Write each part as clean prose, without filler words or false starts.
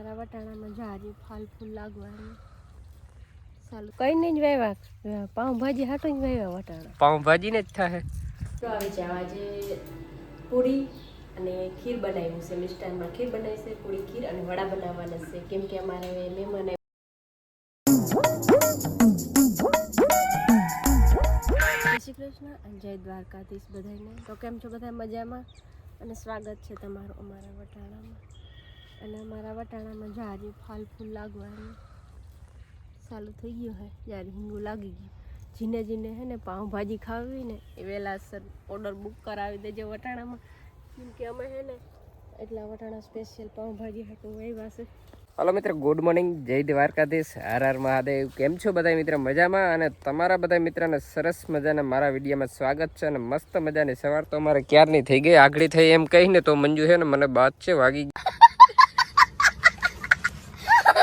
અમારા વટાણામાં જારી ફાલ ફૂલ લાગવાનું ચાલુ કઈ નહીં જ વાવ્યા પાઉંભાજી હાટો જ વાવ્યા વટાણા પાઉંભાજી ને જ થાય તો આવી છે આજે પૂરી અને ખીર બનાવ્યું છે મિષ્ટાનમાં ખીર બનાવી છે પૂરી ખીર અને વડા બનાવવાના છે કેમ કે અમારે મહેમાન શ્રી કૃષ્ણ અને જય દ્વારકાધીશ બધાને તો કેમ છો બધા મજામાં અને સ્વાગત છે તમારું અમારા વટાણામાં અને અમારા વટાણામાં જારી ફાલ ફૂલ લાગવાનું ચાલુ થઈ ગયું હે જારી હિંગું લાગી ગયું જીને જીને હે ને પાઉંભાજી ખાવી ને એ વહેલાસર ઓર્ડર બુક કરાવી દેજો વટાણામાં કેમ કે અમે હે ને એટલા વટાણા સ્પેશિયલ પાઉંભાજી હતું આવ્યા છે. હલો મિત્ર, ગુડ મોર્નિંગ, જય દ્વારકાધીશ, હર હર મહાદેવ. કેમ છો બધા મિત્ર? મજામાં? અને તમારા બધા મિત્રોને સરસ મજાના મારા વિડીયોમાં સ્વાગત છે. અને મસ્ત મજાની સવાર તો અમારે ક્યારની થઈ ગઈ, આગળી થઈ એમ કહીને તો મંજુ છે ને મને બાદ છે વાગી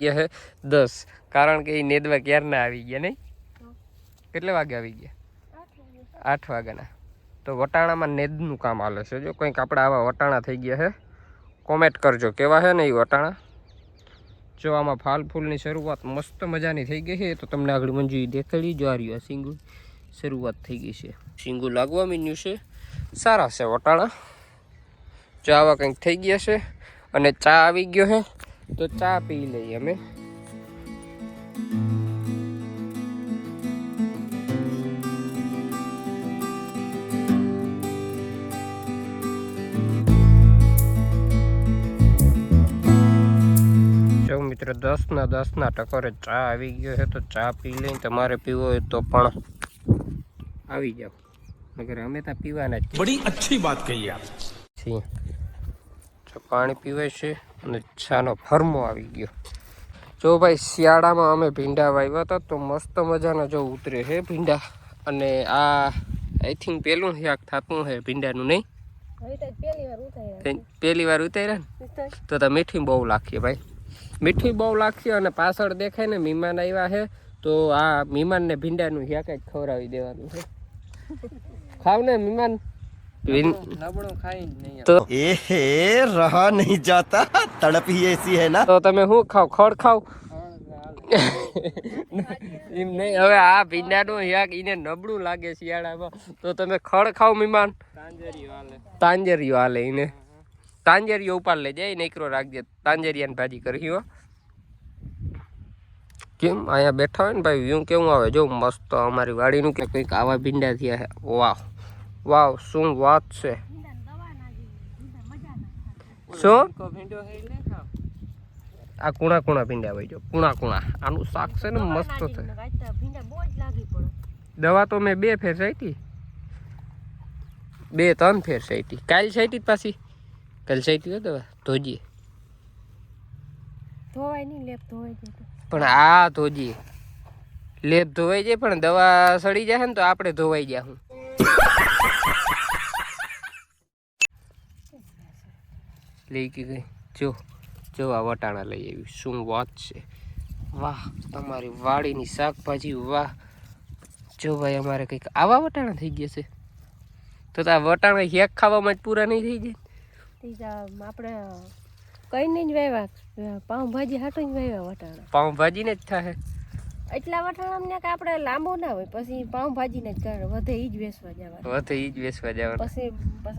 ગયા હે 10, કારણ કે એ નેદવા ક્યારના આવી ગયા નહીં. કેટલે વાગે આવી ગયા? 8 વાગ્યાના. તો વટાણામાં નેદનું કામ હાલે છે. જો કંઈક આપણે આવા વટાણા થઈ ગયા છે, કોમેન્ટ કરજો કેવા છે ને એ વટાણા. જો આમાં ફાલ ફૂલની શરૂઆત મસ્ત મજાની થઈ ગઈ છે. તો તમને આગળ મંજુ દેખાડી જો આ રહ્યું સિંગુ શરૂઆત થઈ ગઈ છે, સિંગુ લાગવા મીન્યું છે. સારા છે વટાણા. જો આવા કંઈક થઈ ગયા છે અને ચા આવી ગયો છે તો ચા પી લઈએ અમે. મિત્રો 10 ટકોરે ચા આવી ગયો છે તો ચા પી લઈને તમારે પીવો હોય તો પણ આવી જાઓ, નકર અમે ત્યાં પીવાના જ. બડી અચ્છી વાત કહી આપ. જો પાણી પીવાય છે અને ચાનો ફરમો આવી ગયો. જો ભાઈ શિયાળામાં અમે ભીંડા વાવ્યા હતા તો મસ્ત મજાના જો ઉતરે છે ભીંડા. અને આ આઈ થિંક પેલું શાક થતું છે ભીંડાનું, નહીં? પહેલી વાર ઉતાર્યા ને તો મીઠી બહુ લાગીએ ભાઈ, મીઠી બહુ લાગશે. અને પાછળ દેખાય ને મહેમાન આવ્યા છે તો આ મહેમાનને ભીંડાનું શાક જ ખવડાવી દેવાનું છે. ખાવ ને મહેમાન, નબળું ખાઈ નહીં તો એ રહા નહીં જાતા, તડપ ही ऐसी है ना. તો તમે શું ખાવ? ખડ ખાવ એમ નહીં. હવે આ ભીંડાનું શાક એને નબળું લાગે શિયાળામાં તો તમે ખડ ખાવ મહેમાન. તાંજરીઓ હાલે એને, તાંજરીઓ ઉપાડ લે જાય, નીકળો રાખજે, તાંજરિયાની ભાજી કરી હો. કેમ અહીંયા બેઠા હોય ને ભાઈ વ્યૂ કેવું આવે જો મસ્ત અમારી વાડીનું. કે કંઈક આવા ભીંડા થયા છે. વાહ વાહ, શું વાત છે. શું આ કુણા ભીંડા ભાઈ, જો કુણા આનું શાક છે ને મસ્ત થાય. દવા તો મેં 2 ફેર સાઈટી, 2-3 ફેર સાઈટી. કાલ સાઈટી પાછી, કાલ સાઈટી હોય દવા ધોજીએ. ધોવાય નહીં, લેપ ધોવાઈ જાય પણ આ ધોજીએ લેપ ધોવાઈ જાય પણ દવા સડી જાય ને તો આપણે ધોવાઈ જાય. હું લઈ ગઈ જો આ વટાણા લઈ આવી. શું વાત છે. વાહ, તમારી વાડીની શાકભાજી વાહ. જો ભાઈ અમારે કંઈક આવા વટાણા થઈ ગયા છે તો આ વટાણા હેક ખાવામાં જ પૂરા નહીં થઈ જાય. આપણે કઈ નહીં જ વાવ્યા પાઉંભાજી હાટો જ વાવ્યા વટાણા. પાઉંભાજી ને જ થાય એટલા વટાણા અમને કે આપણે લાંબો ના હોય, પછી પાઉંભાજી ને જ કરે, વધે ઈ જ વેચવા જવાનું, પછી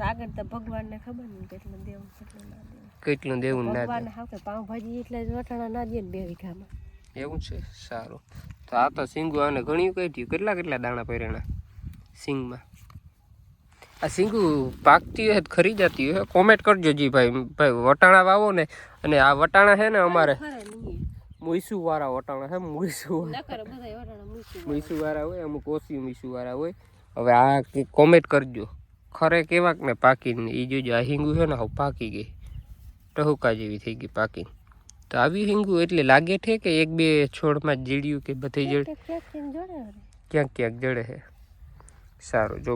આગળ તો ભગવાનને ખબર ને કેટલું દેવું કેટલું ના દેવું. ભગવાન હા કે પાઉંભાજી એટલે જ વટાણા ના દે ને 2 વીઘામાં. એવું છે. સારું. તો આ તો સિંગુ આને ઘણી કઈ કેટલા દાણા પહેરેણા સિંગમાં. આ સિંગુ પાકતી હોય ખરી જતી હોય કોમેન્ટ કરજો જી ભાઈ. વટાણા વાવો ને, અને આ વટાણા છે ને અમારે મુઈસુ વાળા વટાણા છે. મુઈસુ વાળા હોય, અમુક ઓછી મુઈસુ વાળા હોય. હવે આ કોમેન્ટ કરજો ખરે કેવાક ને પાકીને. એ જોજો આ હિંગુ છે ને હવે પાકી ગઈ, ટહુકા જેવી થઈ ગઈ પાકીને. તો આવી હિંગુ એટલે લાગે છે કે 1-2 છોડમાં જ જીડ્યું કે બધે જડે, ક્યાંક જડે છે. સારું. જો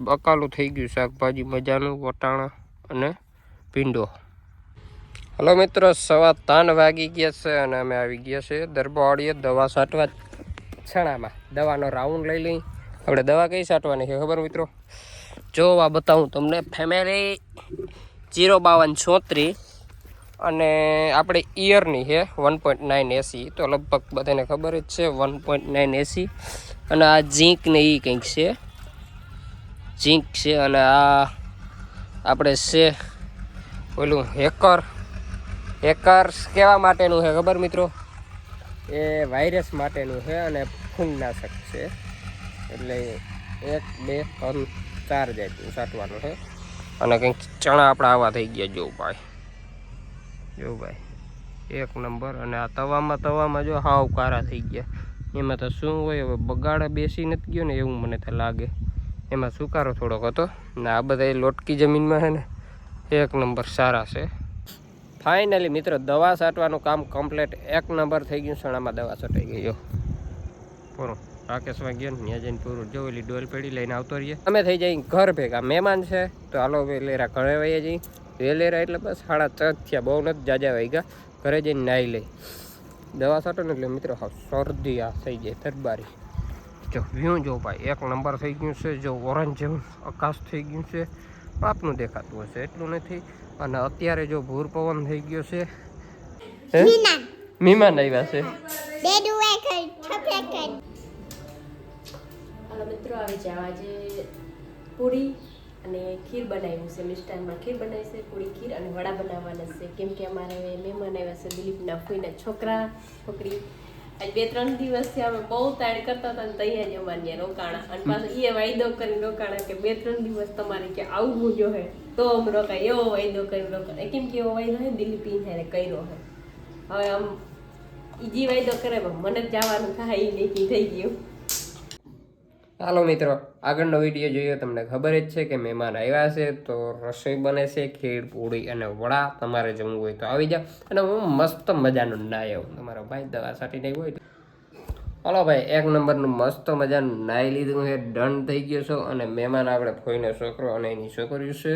બકાલું થઈ ગયું શાકભાજી મજાનું, વટાણા અને ભીંડો. હલો મિત્રો, 3:15 વાગી ગયા છે અને અમે આવી ગયા છે દરબાવાડીએ દવા છાંટવા છણામાં. દવાનો રાઉન્ડ લઈ લઈ. આપણે દવા કઈ છાંટવાની છે ખબર મિત્રો? જો આ બતાવું તમને. ફેમિલી 05234 અને આપણે ઇયરની છે 1.9 એસી, તો લગભગ બધાને ખબર જ છે 1.9 એસી. અને આ ઝીંક ને એ કંઈક છે, ઝીંક છે. અને આ આપણે છે ઓલું હેકર્સ કેવા માટેનું છે ખબર મિત્રો? એ વાયરસ માટેનું છે અને ફૂગનાશક છે. એટલે 1 2 3 4 જાતનું છાંટવાનું છે. અને કંઈક ચણા આપણા આવા થઈ ગયા જો ભાઈ, એક નંબર. અને આ તવામાં જો હાવ કારા થઈ ગયા. એમાં તો શું હોય હવે, બગાડે બેસી નથી ગયો ને એવું મને તો લાગે. એમાં સુકારો થોડોક હતો ને. આ બધા લોટકી જમીનમાં છે ને એક નંબર સારા છે. ફાઇનલી મિત્રો દવા છાંટવાનું કામ કમ્પ્લીટ એક નંબર થઈ ગયું. સણામાં દવા છટાઈ ગઈ જો પૂરું. રાકેશમાં ગયો ને ત્યાં જઈને પૂરું જો એલી ડોલ પેડી લઈને આવતો રહીએ. અમે થઈ જાય ઘર ભેગા, મહેમાન છે તો હાલો વેલેરા ઘરે વહીએ જઈ. વેલેરા એટલે બસ 6:30 થયા, બહુ નથી જાજા વાગ્યા. ઘરે જઈને નાહી લઈ, દવા છાંટો ને એટલે મિત્રો હા શરદી આ થઈ જાય તરબારી. જો વ્યૂ જો ભાઈ એક નંબર થઈ ગયું છે. જો ઓરેન્જ જેવું આકાશ થઈ ગયું છે. પાપનું દેખાતું હશે એટલું નથી. અને અત્યારે જો ભૂર પવન થઈ ગયો છે. મહેમાન આવ્યા છે. હાલો મિત્રો, આવી જાવ. આજે પૂરી અને ખીર બનાવ્યું છે. મિષ્ટાનમાં ખીર બનાવી છે, પૂરી ખીર અને વડા બનાવવાના છે. કેમ કે અમારે મહેમાન આવ્યા છે દિલીપના ફોઈના છોકરા છોકરી. આજ 2-3 દિવસથી અમે બહુ તાડ કરતા હતા ને તૈયાર જ અમારે રોકાણા. અને પાછું એ વાયદો કરીને રોકાણા કે 2-3 દિવસ તમારે કે આવવું જો હે તો અમે રોકાય, એવો વાયદો કરીને રોકાણા. કેમ કે એવો વાયદો હે દિલીપ ઇન્હારે કર્યો હે. હવે આમ ઈજી વાયદો કરે મને જ જવાનું થાય એ નહીં થઈ ગયું. હાલો મિત્રો, આગળનો વિડીયો જોયો તમને ખબર જ છે કે મહેમાન આવ્યા છે તો રસોઈ બને છે. ખીર પૂરી અને વડા. તમારે જમવું હોય તો આવી જાઓ. અને હું મસ્ત મજાનું નાહી આવું. તમારો ભાઈ દવા છાંટી નહીં હોય. હાલો ભાઈ, એક નંબરનું મસ્ત મજાનું નાહી લીધું છે, ડન થઈ ગયો છો. અને મહેમાન આપણે ફોઈનો છોકરો અને એની છોકરીઓ છે.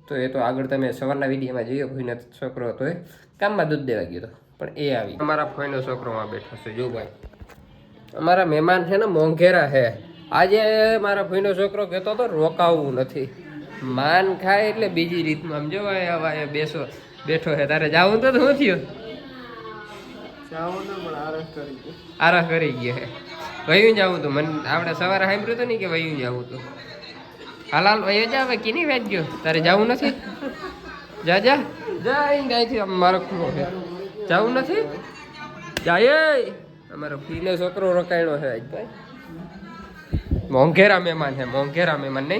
તો એ તો આગળ તમે સવારના વિડીયોમાં જોયો. ફોઈનો છોકરો હતો એ કામમાં દૂધ દેવા ગયો હતો, પણ એ આવી. અમારા ફોઈનો છોકરોમાં બેઠો છે જો ભાઈ. અમારા મહેમાન છે ને મોંઘેરા છે. આજે મારા ભાઈનો છોકરો કહેતો હતો રોકાવું નથી, માન ખાય એટલે બીજી રીતનું. આમ જો હવે બેઠો છે. તારે જાવું તો શું થયું? આરસ કરી ગયો હે. વયું જવું તું. મને આપણે સવારે સાંભળ્યું હતું ને કે વયું જવું તું. હાલ વયો જા. હવે કીની વેચ ગયો? તારે જવું નથી? જા જાય મારો ખૂણો છે. જવું નથી? જાય. અમારો ફીનો છોકરો રોકાયણો છે આજ ભાઈ. મોંઘેરા મહેમાન છે, મોંઘેરા મહેમાન નહીં.